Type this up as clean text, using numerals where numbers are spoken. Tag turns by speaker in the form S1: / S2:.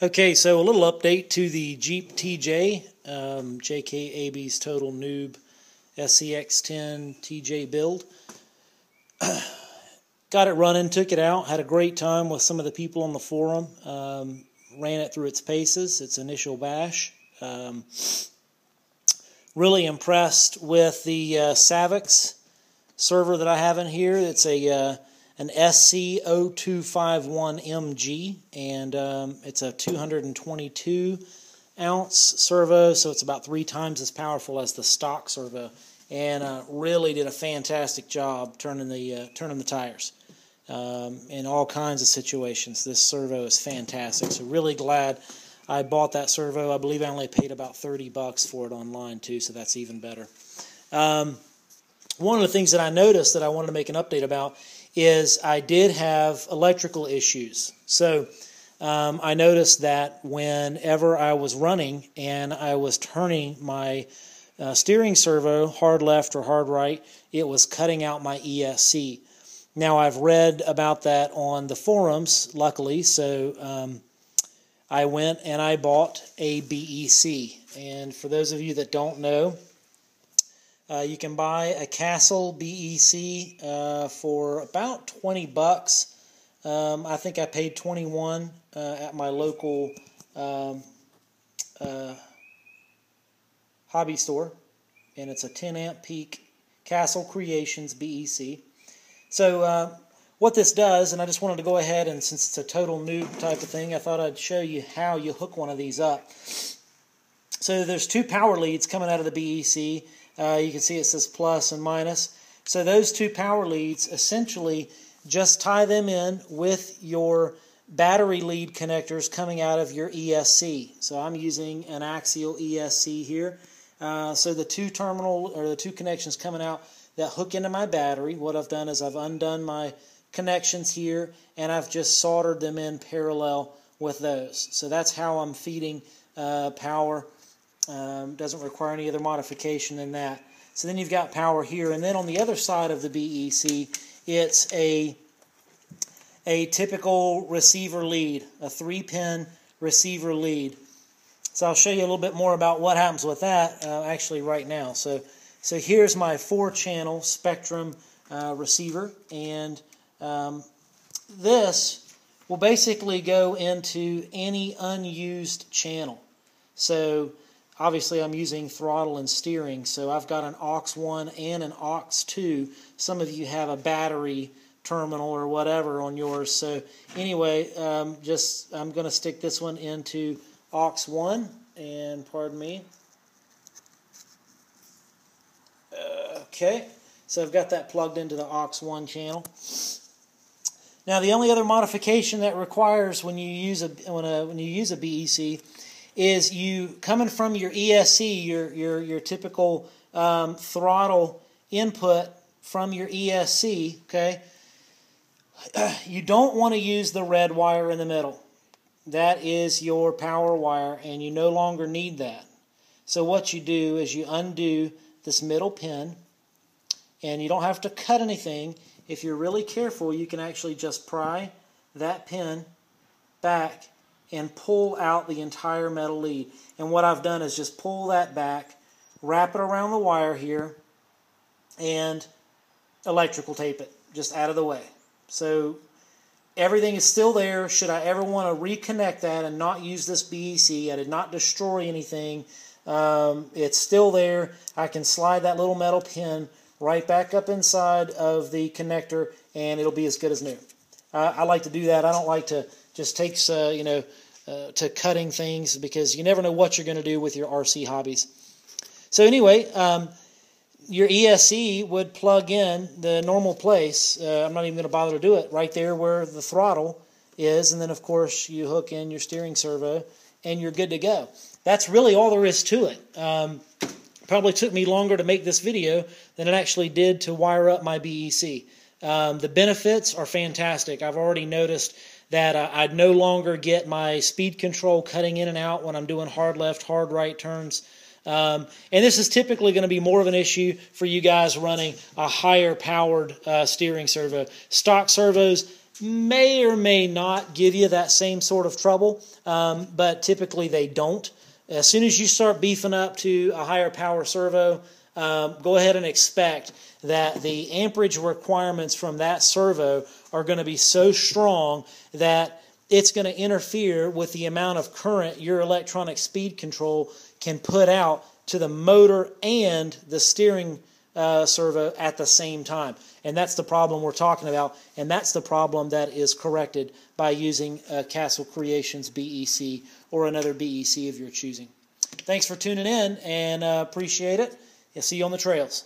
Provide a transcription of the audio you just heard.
S1: Okay, so a little update to the Jeep TJ, JKAB's Total Noob SCX-10 TJ build. Got it running, took it out, had a great time with some of the people on the forum, ran it through its paces, its initial bash. Really impressed with the SCX server that I have in here. It's an SC-0251MG, and it's a 222 ounce servo, so it's about 3 times as powerful as the stock servo, and really did a fantastic job turning the tires in all kinds of situations. This servo is fantastic, so really glad I bought that servo. I believe I only paid about $30 for it online too, so that's even better. One of the things that I noticed that I wanted to make an update about is I did have electrical issues. So I noticed that whenever I was running and I was turning my steering servo hard left or hard right, it was cutting out my ESC. Now I've read about that on the forums, luckily, so I went and I bought a BEC. And for those of you that don't know, you can buy a Castle BEC for about $20. I think I paid $21 at my local hobby store, and it's a 10 amp peak Castle Creations BEC. So what this does, and I just wanted to go ahead, and since it's a total noob type of thing, I thought I'd show you how you hook one of these up. So there's 2 power leads coming out of the BEC. You can see it says plus and minus. So those 2 power leads, essentially just tie them in with your battery lead connectors coming out of your ESC. So I'm using an axial ESC here. So the 2 connections coming out that hook into my battery, what I've done is I've undone my connections here and I've just soldered them in parallel with those. So that's how I'm feeding power. Doesn't require any other modification than that. So then you've got power here, and then on the other side of the BEC, it's a typical receiver lead, a 3-pin receiver lead. So I'll show you a little bit more about what happens with that actually right now. So here's my 4-channel Spectrum receiver, and this will basically go into any unused channel. So obviously I'm using throttle and steering, so I've got an aux1 and an aux2. Some of you have a battery terminal or whatever on yours. So anyway, I'm going to stick this one into aux1, and pardon me. Okay, so I've got that plugged into the aux1 channel. Now the only other modification that requires when you use a BEC is you coming from your ESC, your typical throttle input from your ESC, okay? You don't want to use the red wire in the middle. That is your power wire, and you no longer need that. So what you do is you undo this middle pin, and you don't have to cut anything. If you're really careful, you can actually just pry that pin back and pull out the entire metal lead. And what I've done is just pull that back, wrap it around the wire here, and electrical tape it just out of the way. So everything is still there. Should I ever want to reconnect that and not use this BEC, I did not destroy anything. It's still there. I can slide that little metal pin right back up inside of the connector, and it'll be as good as new. I like to do that. I don't like to just takes to cutting things, because you never know what you're going to do with your RC hobbies. So anyway, your ESC would plug in the normal place. I'm not even going to bother to do it, right there where the throttle is, and then of course you hook in your steering servo and you're good to go. That's really all there is to it. Probably took me longer to make this video than it actually did to wire up my BEC. The benefits are fantastic. I've already noticed that I'd no longer get my speed control cutting in and out when I'm doing hard left, hard right turns. And this is typically going to be more of an issue for you guys running a higher powered steering servo. Stock servos, may or may not give you that same sort of trouble, but typically they don't. As soon as you start beefing up to a higher power servo, go ahead and expect that the amperage requirements from that servo are going to be so strong that it's going to interfere with the amount of current your electronic speed control can put out to the motor and the steering servo at the same time. And that's the problem we're talking about, and that's the problem that is corrected by using Castle Creations BEC or another BEC of your choosing. Thanks for tuning in, and appreciate it. I'll see you on the trails.